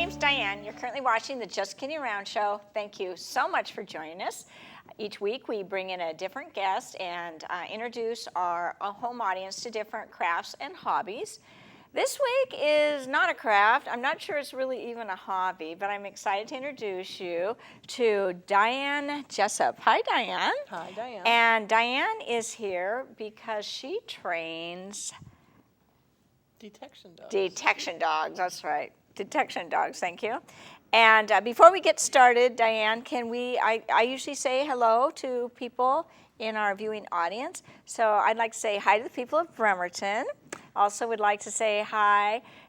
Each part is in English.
name's Diane. You're currently watching the Just Kidding Around show. Thank you so much for joining us. Each week we bring in a different guest and introduce our home audience to different crafts and hobbies. This week is not a craft. I'm not sure it's really even a hobby, but I'm excited to introduce you to Diane Jessup. Hi, Diane. Hi, Diane. And Diane is here because she trains detection dogs. Detection dogs, that's right. Detection dogs, thank you. And before we get started, Diane, I usually say hello to people in our viewing audience. So I'd like to say hi to the people of Bremerton. Also would like to say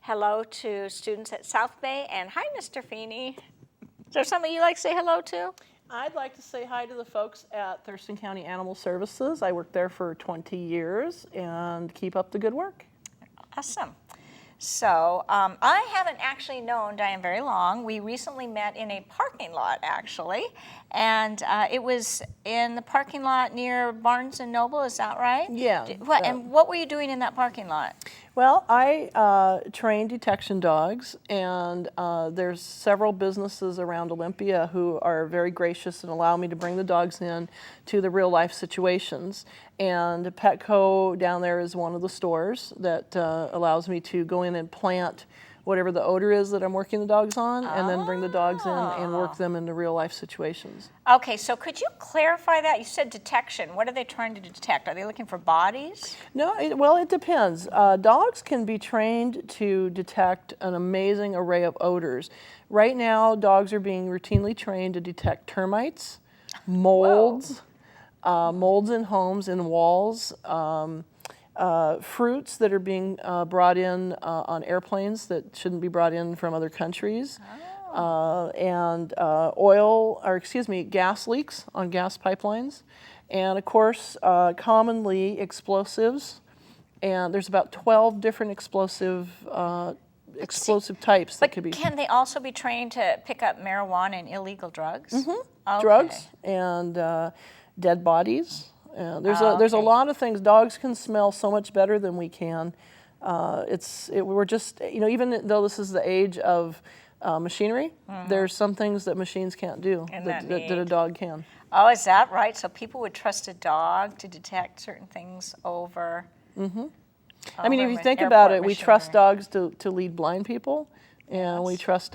hello to students at South Bay, and hi, Mr. Feeney. Is there somebody you'd like to say hello to? I'd like to say hi to the folks at Thurston County Animal Services. I worked there for 20 years, and keep up the good work. Awesome. So I haven't actually known Diane very long. We recently met in a parking lot, actually, and it was in the parking lot near Barnes & Noble, is that right? Yeah. And what were you doing in that parking lot? Well, I train detection dogs, and there's several businesses around Olympia who are very gracious and allow me to bring the dogs in to the real-life situations. And Petco down there is one of the stores that allows me to go in and plant whatever the odor is that I'm working the dogs on, and then bring the dogs in and work them into real-life situations. Okay, so could you clarify that? You said detection. What are they trying to detect? Are they looking for bodies? No, well, it depends. Dogs can be trained to detect an amazing array of odors. Right now, dogs are being routinely trained to detect termites, molds, molds in homes, in walls, fruits that are being brought in on airplanes that shouldn't be brought in from other countries, and gas leaks on gas pipelines, and of course, commonly explosives. And there's about 12 different explosive types that could be. Can they also be trained to pick up marijuana and illegal drugs? Mm-hmm. Okay. Drugs and dead bodies. There's a lot of things. Dogs can smell so much better than we can. We're just, even though this is the age of machinery, there's some things that machines can't do that a dog can. Oh, is that right? So people would trust a dog to detect certain things over. Mm-hmm. I mean, if you think about it, we trust dogs to lead blind people, and we trust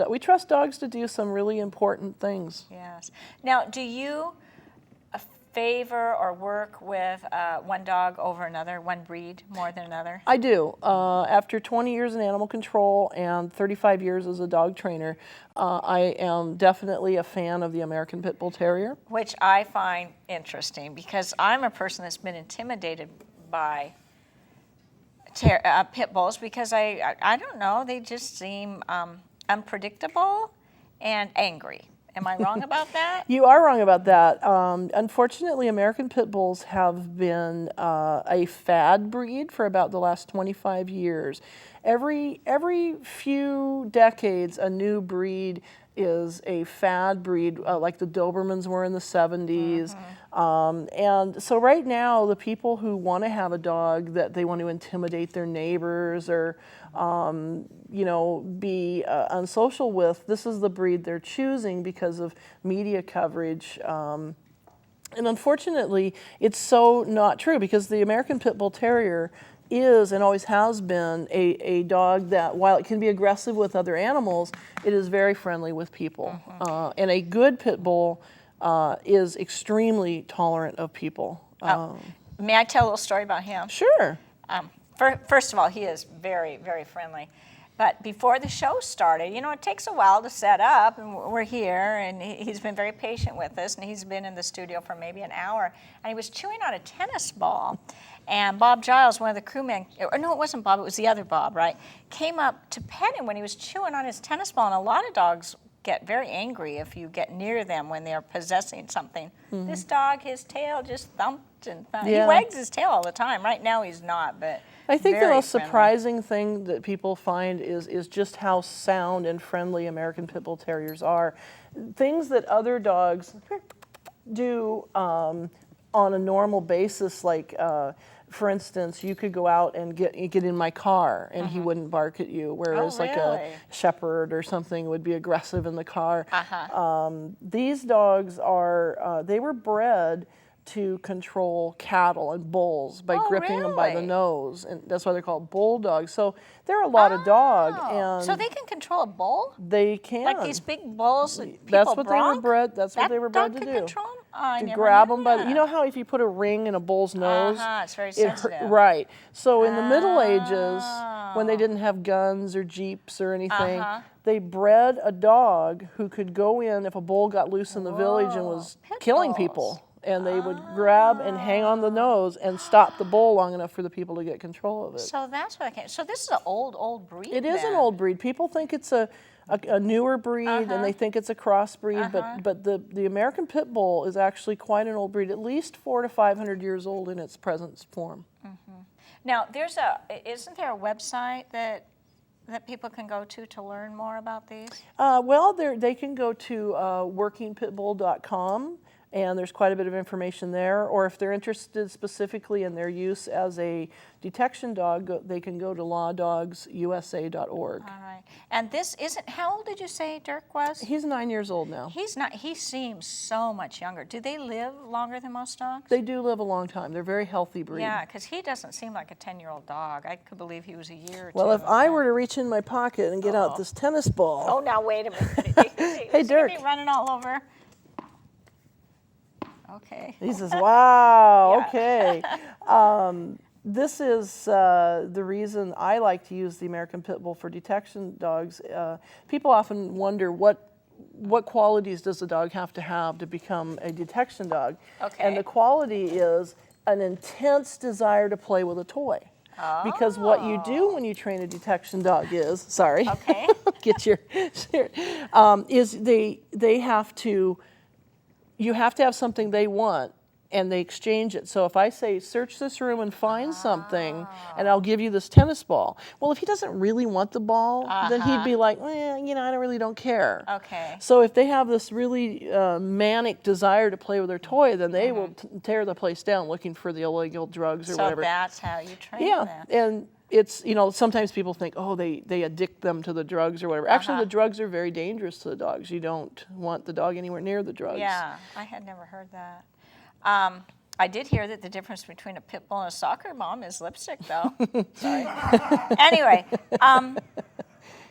dogs to do some really important things. Yes. Now, do you favor or work with one dog over another, one breed more than another? I do. After 20 years in animal control and 35 years as a dog trainer, I am definitely a fan of the American Pit Bull Terrier. Which I find interesting because I'm a person that's been intimidated by pit bulls because I don't know, they just seem unpredictable and angry. Am I wrong about that? You are wrong about that. Unfortunately, American Pit Bulls have been a fad breed for about the last 25 years. Every few decades, a new breed is a fad breed, like the Dobermans were in the 70s. And so right now, the people who want to have a dog that they want to intimidate their neighbors or be unsocial with, this is the breed they're choosing because of media coverage. And unfortunately, it's so not true because the American Pit Bull Terrier is and always has been a dog that, while it can be aggressive with other animals, it is very friendly with people. And a good pit bull is extremely tolerant of people. May I tell a little story about him? Sure. First of all, he is very, very friendly. But before the show started, it takes a while to set up, and we're here, and he's been very patient with us, and he's been in the studio for maybe an hour, and he was chewing on a tennis ball, and Bob Giles, one of the crewmen, or no, it wasn't Bob, it was the other Bob, right, came up to pet him when he was chewing on his tennis ball, and a lot of dogs get very angry if you get near them when they're possessing something. This dog, his tail just thumped and thumped. He wags his tail all the time. Right now he's not, but I think the most surprising thing that people find is just how sound and friendly American Pit Bull Terriers are. Things that other dogs do on a normal basis, like for instance, you could go out and get in my car and he wouldn't bark at you, whereas like a shepherd or something would be aggressive in the car. These dogs are, they were bred to control cattle and bulls by gripping them by the nose, and that's why they're called bulldogs. So they're a lot of dog, and so they can control a bull. They can, like these big bulls. That that's what bronc? they were bred. That's what they were bred dog to can do. Control them? Oh, to grab them by the, you know how if you put a ring in a bull's nose, it's very sensitive. Right. So in the Middle Ages, when they didn't have guns or jeeps or anything, they bred a dog who could go in if a bull got loose in the village and was killing people. And they would grab and hang on the nose and stop the bull long enough for the people to get control of it. So that's what I can. So this is an old breed. It is an old breed. People think it's a newer breed, and they think it's a crossbreed, but the American Pit Bull is actually quite an old breed, at least 400 to 500 years old in its present form. Now, isn't there a website that people can go to learn more about these? Well, they can go to workingpitbull.com. And there's quite a bit of information there. Or if they're interested specifically in their use as a detection dog, they can go to lawdogsusa.org. All right. And this isn't, how old did you say Dirk was? He's 9 years old now. He's not, he seems so much younger. Do they live longer than most dogs? They do live a long time. They're a very healthy breed. Yeah, because he doesn't seem like a 10-year-old dog. I could believe he was a year or two. Well, if I were to reach in my pocket and get out this tennis ball. Oh, now wait a minute. Hey, Dirk. Running all over. Okay. He says, wow, okay. This is the reason I like to use the American Pit Bull for detection dogs. People often wonder what qualities does a dog have to become a detection dog? Okay. And the quality is an intense desire to play with a toy. Because what you do when you train a detection dog is, okay. get your, is they have to, you have to have something they want, and they exchange it. So if I say, search this room and find something, and I'll give you this tennis ball. Well, if he doesn't really want the ball, then he'd be like, I really don't care. Okay. So if they have this really manic desire to play with their toy, then they will tear the place down looking for the illegal drugs or whatever. So that's how you train them. And it's, sometimes people think, oh, they addict them to the drugs or whatever. Actually, the drugs are very dangerous to the dogs. You don't want the dog anywhere near the drugs. Yeah, I had never heard that. I did hear that the difference between a pit bull and a soccer mom is lipstick, though. Sorry. Anyway.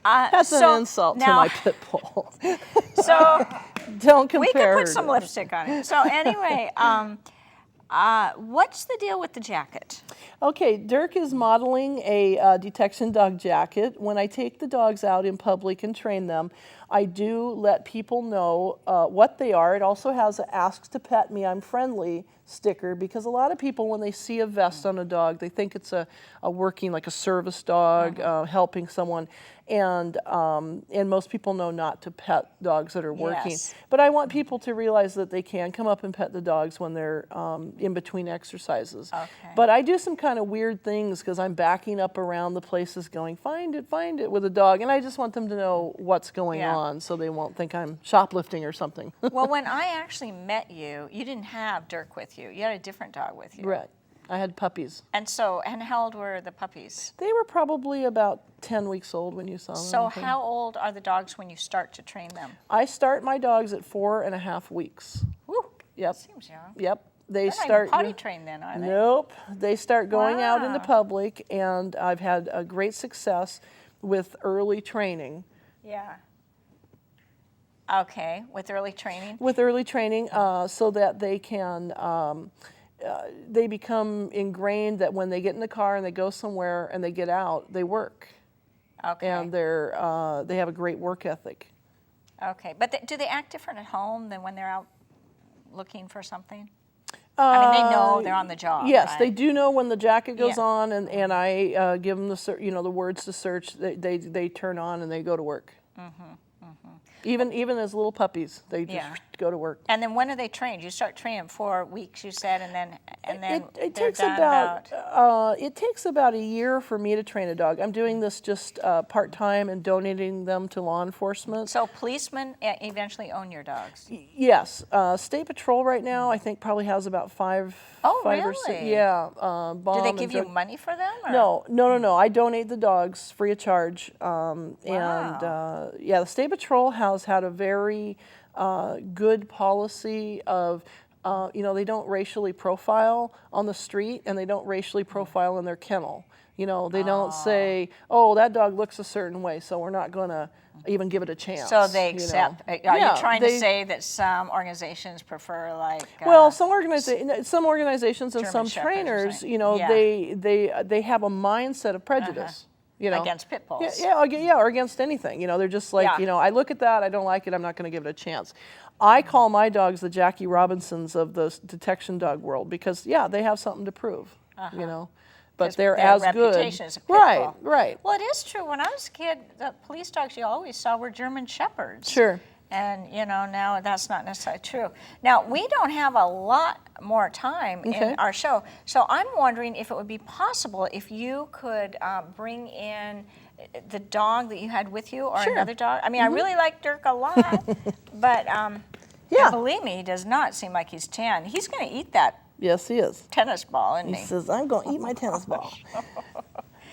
That's an insult to my pit bull. So don't compare. We could put some lipstick on it. So anyway, what's the deal with the jacket? Okay, Dirk is modeling a detection dog jacket. When I take the dogs out in public and train them, I do let people know what they are. It also has an "Asks to Pet Me, I'm Friendly" sticker, because a lot of people, when they see a vest on a dog, they think it's a working, like a service dog, helping someone. And most people know not to pet dogs that are working. Yes. But I want people to realize that they can come up and pet the dogs when they're in between exercises. Okay. But I do some kind of weird things because I'm backing up around the places going, find it with a dog. And I just want them to know what's going on so they won't think I'm shoplifting or something. Well, when I actually met you, you didn't have Dirk with you. You had a different dog with you. Right. I had puppies. And how old were the puppies? They were probably about 10 weeks old when you saw them. So how old are the dogs when you start to train them? I start my dogs at 4.5 weeks. Woo. Yep. Seems young. Yep. They're not even potty trained then, are they? Nope. They start going out into public, and I've had a great success with early training. Yeah. Okay, with early training? With early training, so that they can, they become ingrained that when they get in the car and they go somewhere and they get out, they work. Okay. And they have a great work ethic. Okay, but do they act different at home than when they're out looking for something? I mean, they know they're on the job. Yes, right? they do know when the jacket goes on, and I give them the words to search. They turn on and they go to work. Even as little puppies, they just go to work. And then when are they trained? You start training 4 weeks, you said, and then It they're takes done about a year for me to train a dog. I'm doing this just part-time and donating them to law enforcement. So policemen eventually own your dogs? Yes. State Patrol right now, I think, probably has about five or six. Really? Yeah. Do they give you money for them? Or? No. I donate the dogs free of charge. And the State Patrol has had a very good policy of, they don't racially profile on the street, and they don't racially profile in their kennel. They don't say, oh, that dog looks a certain way, so we're not going to even give it a chance. So they accept. Are you trying to say that some organizations prefer well, some organizations and some trainers, they have a mindset of prejudice. Against pit bulls. Or against anything. They're just like, I look at that, I don't like it, I'm not going to give it a chance. I call my dogs the Jackie Robinsons of the detection dog world because, they have something to prove, But they're as good. Reputation as a pit bull. Right. Well, it is true. When I was a kid, the police dogs you always saw were German Shepherds. Sure. And, now that's not necessarily true. Now, we don't have a lot more time in our show, so I'm wondering if it would be possible if you could bring in the dog that you had with you or another dog. I mean, I really like Dirk a lot, but believe me, he does not seem like he's 10. He's going to eat that Yes, he is. tennis ball, isn't he? He says, I'm going to eat my tennis ball.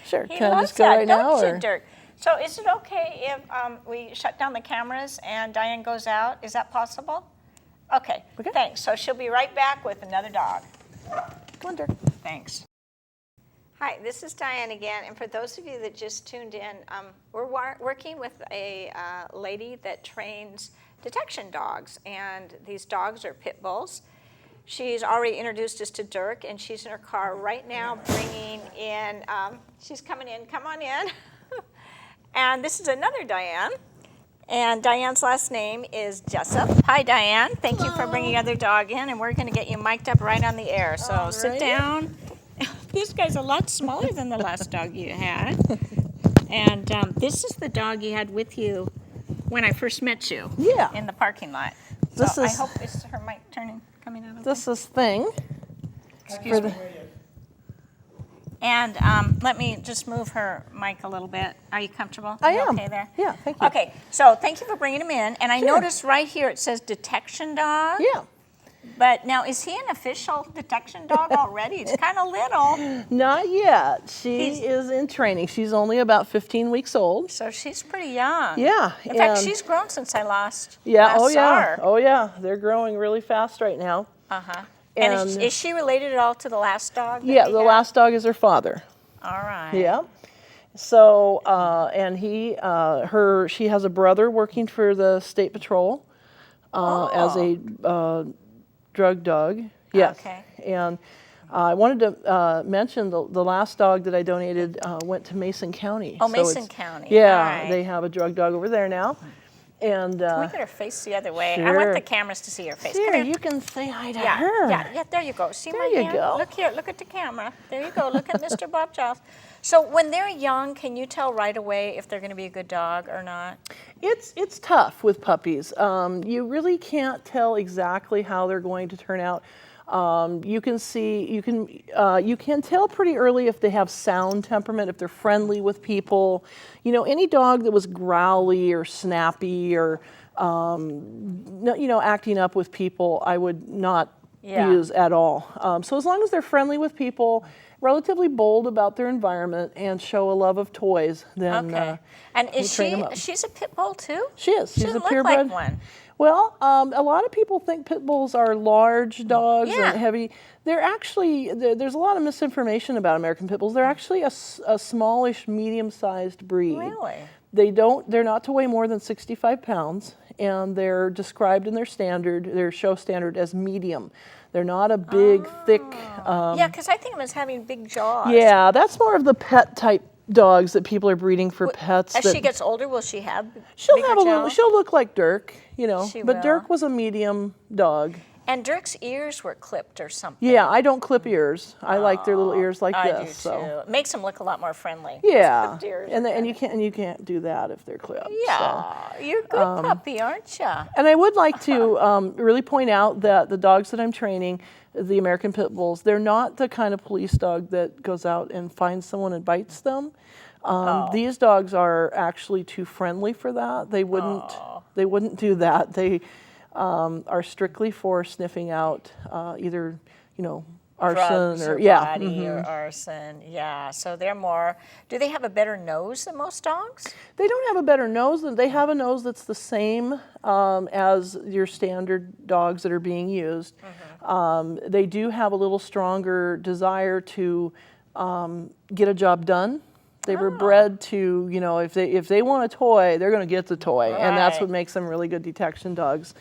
Sure. He Can I loves just go that, right now? don't you, Dirk? So is it okay if we shut down the cameras and Diane goes out? Is that possible? Okay, thanks. So she'll be right back with another dog. Come on, Dirk. Thanks. Hi, this is Diane again, and for those of you that just tuned in, we're working with a lady that trains detection dogs, and these dogs are pit bulls. She's already introduced us to Dirk, and she's in her car right now bringing in, she's coming in, come on in. And this is another Diane, and Diane's last name is Jessup. Hi, Diane. Thank you for bringing your other dog in, and we're going to get you mic'd up right on the air. So sit down. This guy's a lot smaller than the last dog you had. And this is the dog you had with you when I first met you in the parking lot. So I hope, is her mic coming out okay? This is Thing. Excuse me. And let me just move her mic a little bit. Are you comfortable? I am. Okay there? Yeah, thank you. Okay, so thank you for bringing him in. And I noticed right here it says detection dog. Yeah. But now, is he an official detection dog already? He's kind of little. Not yet. She is in training. She's only about 15 weeks old. So she's pretty young. Yeah. In fact, she's grown since I last saw her. Oh, yeah. They're growing really fast right now. Uh-huh. And is she related at all to the last dog? Yeah, the last dog is her father. All right. Yeah. So, and she has a brother working for the State Patrol as a drug dog. Yes. Okay. And I wanted to mention the last dog that I donated went to Mason County. Oh, Mason County. Yeah, right. They have a drug dog over there now. And can we get her face the other way? Sure. I want the cameras to see her face. Here, you can say hi to her. Yeah, there you go. See there my you hand? go. Look here, look at the camera. There you go. Look at Mr. Bob Giles. So when they're young, can you tell right away if they're going to be a good dog or not? It's tough with puppies. You really can't tell exactly how they're going to turn out. You can tell pretty early if they have sound temperament, if they're friendly with people. Any dog that was growly or snappy or acting up with people, I would not use at all. So as long as they're friendly with people, relatively bold about their environment, and show a love of toys, then And is she's a pit bull too? She is. She's a purebred. Like one. Well, a lot of people think pit bulls are large dogs and heavy. They're actually, there's a lot of misinformation about American pit bulls. They're actually a smallish, medium-sized breed. Really? They're not to weigh more than 65 pounds, and they're described in their show standard as medium. They're not a big, thick. Yeah, because I think of them as having big jaws. Yeah, that's more of the pet type dogs that people are breeding for pets. As she gets older, will she have? She'll look like Dirk, She but will. Dirk was a medium dog. And Dirk's ears were clipped or something. Yeah, I don't clip ears. I like their little ears like I this. do too. So. It makes them look a lot more friendly. Yeah, Clipped ears and are you can't do that if they're clipped. Yeah, you're a good puppy, aren't you? And I would like to really point out that the dogs that I'm training, the American Pit Bulls, they're not the kind of police dog that goes out and finds someone and bites them. These dogs are actually too friendly for that. They wouldn't do that. They are strictly for sniffing out either, arson Drugs or or arson. Yeah, so they're more. Do they have a better nose than most dogs? They don't have a better nose. They have a nose that's the same as your standard dogs that are being used. They do have a little stronger desire to get a job done. They were bred to, if they want a toy, they're going to get the toy, and that's what makes them really good detection dogs.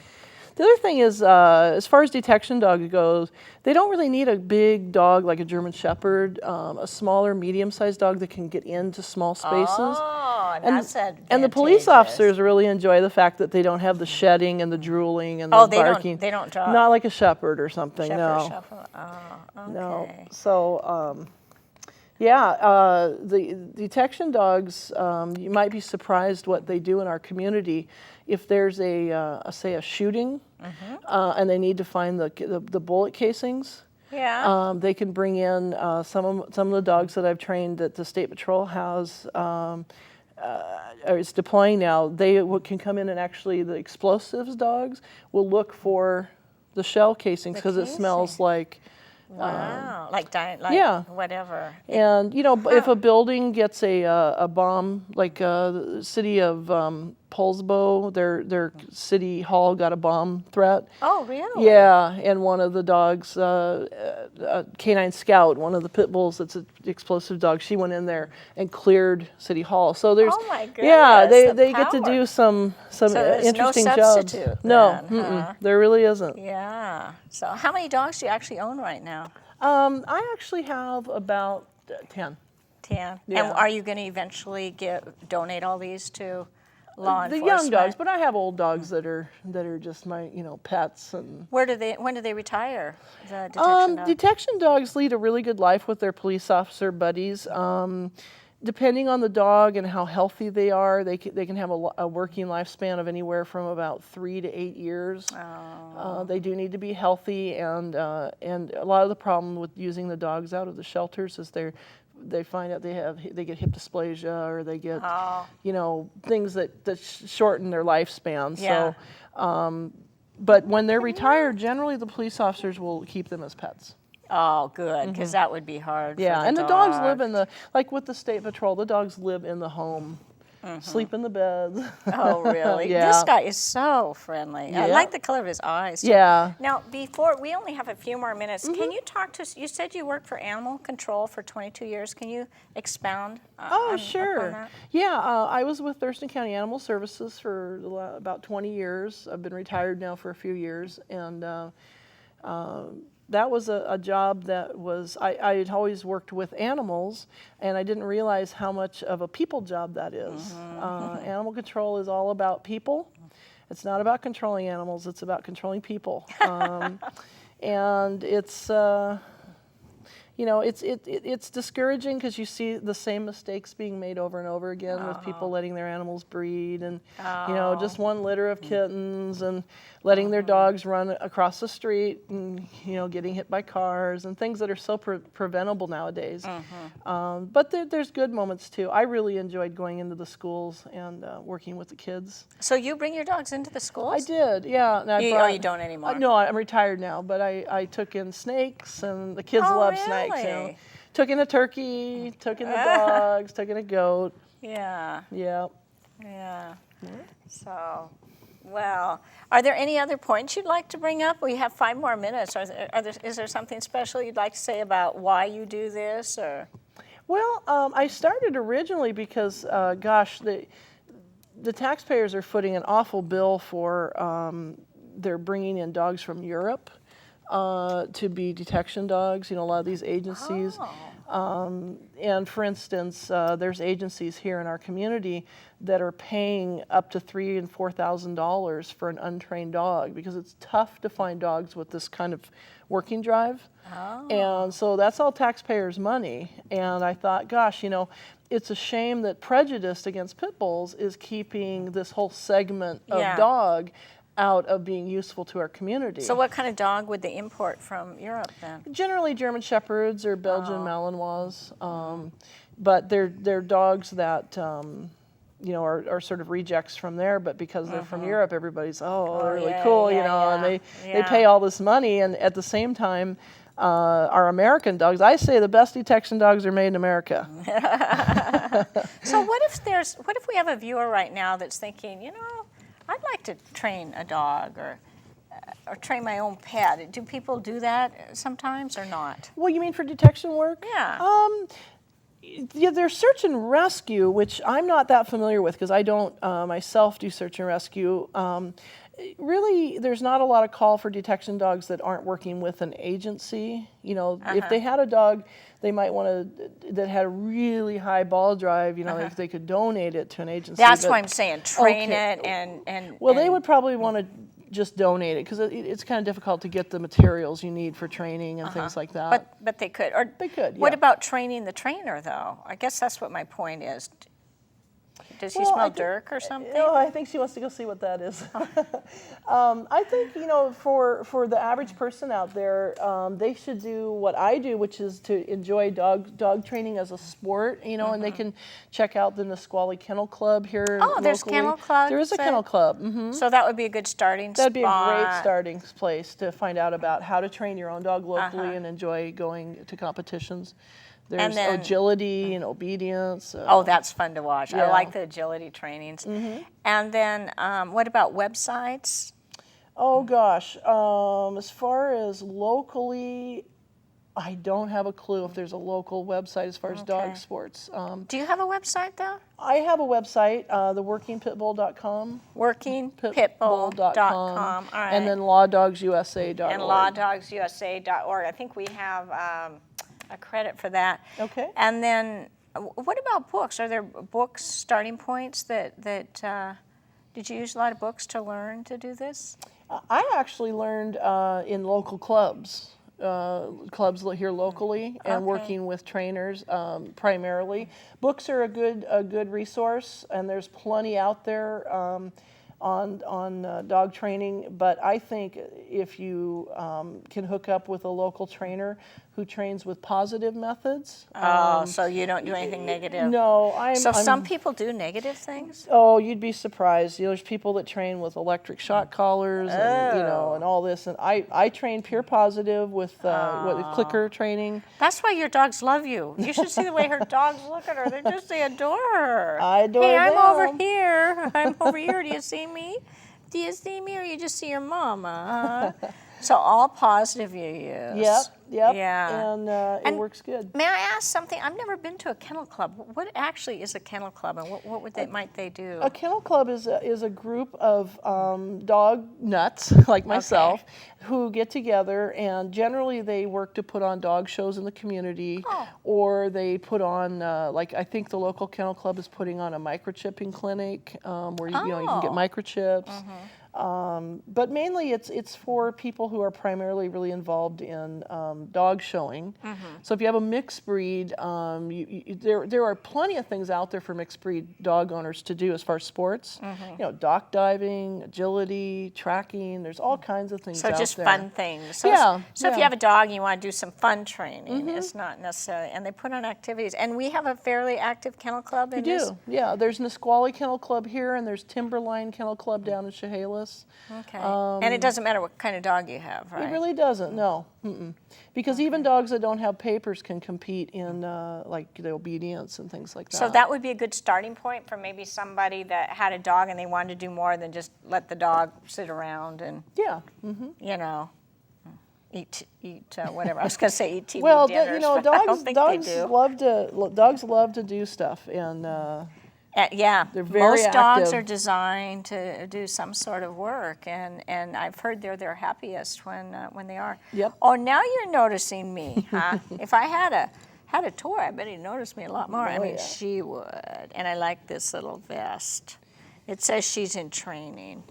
The other thing is, as far as detection dog goes, they don't really need a big dog like a German Shepherd. A smaller, medium-sized dog that can get into small spaces. Oh, that's advantageous. And the police officers really enjoy the fact that they don't have the shedding and the drooling and the barking. They don't draw. Not like a Shepherd or something. Shepherd. Oh, okay. No. So. The detection dogs, you might be surprised what they do in our community. If there's say a shooting, and they need to find the bullet casings, they can bring in some of the dogs that I've trained that the State Patrol has, or is deploying now. They can come in and actually, the explosives dogs will look for the shell casings because it smells like. Wow, like Diane, whatever. And if a building gets a bomb, like the city of Poulsbo, their city hall got a bomb threat. Oh, really? Yeah, and one of the dogs, Canine Scout, one of the pit bulls that's an explosive dog, she went in there and cleared City Hall. So there's, oh my goodness, yeah, they get to do some interesting jobs. No, there really isn't. Yeah. So how many dogs do you actually own right now? I actually have about 10. 10. Yeah. And are you going to eventually donate all these to law enforcement? The young dogs, but I have old dogs that are just my pets. And when do they retire? The detection dogs? Detection dogs lead a really good life with their police officer buddies. Depending on the dog and how healthy they are, they can have a working lifespan of anywhere from about 3 to 8 years. They do need to be healthy, and a lot of the problem with using the dogs out of the shelters is they find out they get hip dysplasia, or they get things that shorten their lifespan. Yeah. So, but when they're retired, generally the police officers will keep them as pets. Oh, good, because that would be hard. Yeah, for and the the dogs live like with the State Patrol, the dogs live in the home, sleep in the beds. Oh, really? Yeah. This guy is so friendly. I Yeah. like the color of his eyes, too. Yeah. Now, before, we only have a few more minutes. Can you talk to us? You said you worked for animal control for 22 years. Can you expound upon Sure. that? Yeah, I was with Thurston County Animal Services for about 20 years. I've been retired now for a few years, and that was a job that was, I had always worked with animals, and I didn't realize how much of a people job that is. Animal control is all about people. It's not about controlling animals, it's about controlling people. And it's, it's discouraging because you see the same mistakes being made over and over again with people letting their animals breed, and just one litter of kittens, and letting their dogs run across the street, and getting hit by cars and things that are so preventable nowadays. But there's good moments too. I really enjoyed going into the schools and working with the kids. So you bring your dogs into the schools? I did, yeah. And you don't anymore? No, I'm retired now, but I took in snakes, and the kids love snakes. Took in a turkey, took in the dogs, took in a goat. Yeah. Yeah. Yeah. So, well, are there any other points you'd like to bring up? We have 5 more minutes. Is there something special you'd like to say about why you do this, or? Well, I started originally because, the taxpayers are footing an awful bill for they're bringing in dogs from Europe. to be detection dogs. You know, a lot of these agencies. And for instance, there's agencies here in our community that are paying up to $3,000 and $4,000 for an untrained dog because it's tough to find dogs with this kind of working drive. And so that's all taxpayers' money. And I thought, gosh, you know, it's a shame that prejudice against pit bulls is keeping this whole segment of dog out of being useful to our community. So what kind of dog would they import from Europe then? Generally German Shepherds or Belgian Malinois, but they're dogs that you know are sort of rejects from there. But because they're from Europe, everybody's they're really cool, you know, and they pay all this money, and at the same time, our American dogs. I say the best detection dogs are made in America. So what if we have a viewer right now that's thinking, you know, I'd like to train a dog or train my own pet. Do people do that sometimes or not? Well, you mean for detection work? Yeah. Yeah, there's search and rescue, which I'm not that familiar with because I don't myself do search and rescue. Really, there's not a lot of call for detection dogs that aren't working with an agency. You know, if they had a dog, they might want to that had a really high ball drive. You know, if they could donate it to an agency. That's what I'm saying. Train it and. Well, they would probably want to just donate it because it's kind of difficult to get the materials you need for training and things like that. But they could. Or they could. What about training the trainer though? I guess that's what my point is. Does he smell dirk or something? No, I think she wants to go see what that is. I think, you know, for the average person out there, they should do what I do, which is to enjoy dog training as a sport, you know, and they can check out the Nisqually Kennel Club here locally. There's kennel clubs? There is a kennel club. So that would be a good starting spot. That'd be a great starting place to find out about how to train your own dog locally and enjoy going to competitions. There's agility and obedience. That's fun to watch. I like the agility trainings. And then what about websites? Oh gosh, as far as locally, I don't have a clue if there's a local website as far as dog sports. Do you have a website though? I have a website, theworkingpitbull.com. Workingpitbull.com. All right. And then lawdogsusa.org. And lawdogsusa.org. I think we have a credit for that. Okay. And then what about books? Are there books, starting points that did you use a lot of books to learn to do this? I actually learned in local clubs here locally, and working with trainers primarily. Books are a good resource, and there's plenty out there on dog training. But I think if you can hook up with a local trainer who trains with positive methods. So you don't do anything negative? No, some people do negative things? Oh, you'd be surprised. You know, there's people that train with electric shock collars and, you know, and all this. And I train pure positive with clicker training. That's why your dogs love you. You should see the way her dogs look at her. They adore her. I adore them. I'm over here. I'm over here. Do you see me? Do you see me, or you just see your mama? So all positive you use. Yep. Yeah. And it works good. May I ask something? I've never been to a kennel club. What actually is a kennel club, and what might they do? A kennel club is a group of dog nuts like myself who get together, and generally they work to put on dog shows in the community, or they put on like I think the local kennel club is putting on a microchipping clinic where you can get microchips. But mainly it's for people who are primarily really involved in dog showing. So if you have a mixed breed, there are plenty of things out there for mixed breed dog owners to do as far as sports. You know, dock diving, agility, tracking, there's all kinds of things out there. So just fun things. So if you have a dog and you want to do some fun training, it's not necessarily, and they put on activities. And we have a fairly active kennel club in this? We do, yeah. There's Nisqually Kennel Club here, and there's Timberline Kennel Club down in Chehalis. Okay. And it doesn't matter what kind of dog you have, right? It really doesn't, no. Because even dogs that don't have papers can compete in like the obedience and things like that. So that would be a good starting point for maybe somebody that had a dog and they wanted to do more than just let the dog sit around and, you know, eat whatever. I was going to say eat TV dinners, you know, but I don't think they do. dogs love to do stuff, and Yeah, They're very most dogs active. are designed to do some sort of work, and I've heard they're their happiest when they are. Yep. Oh, now you're noticing me, huh? If I had a toy, I bet he'd notice me a lot more. I Oh, mean, yeah. she would. And I like this little vest. It says she's in training.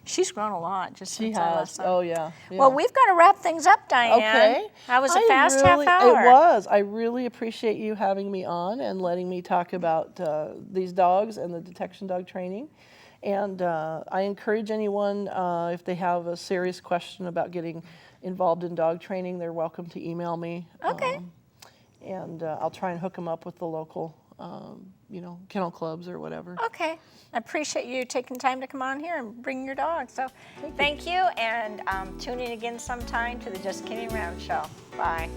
She's grown a lot just She since I last has. saw her. Oh, yeah. Well, we've got to wrap things up, Diane. Okay. That was a I fast really- half hour. It was. I really appreciate you having me on and letting me talk about these dogs and the detection dog training. And I encourage anyone, if they have a serious question about getting involved in dog training, they're welcome to email me. Okay. And I'll try and hook them up with the local, kennel clubs or whatever. Okay. I appreciate you taking time to come on here and bring your dog. So thank you, and tune in again sometime to the Just Kidding Around show. Bye.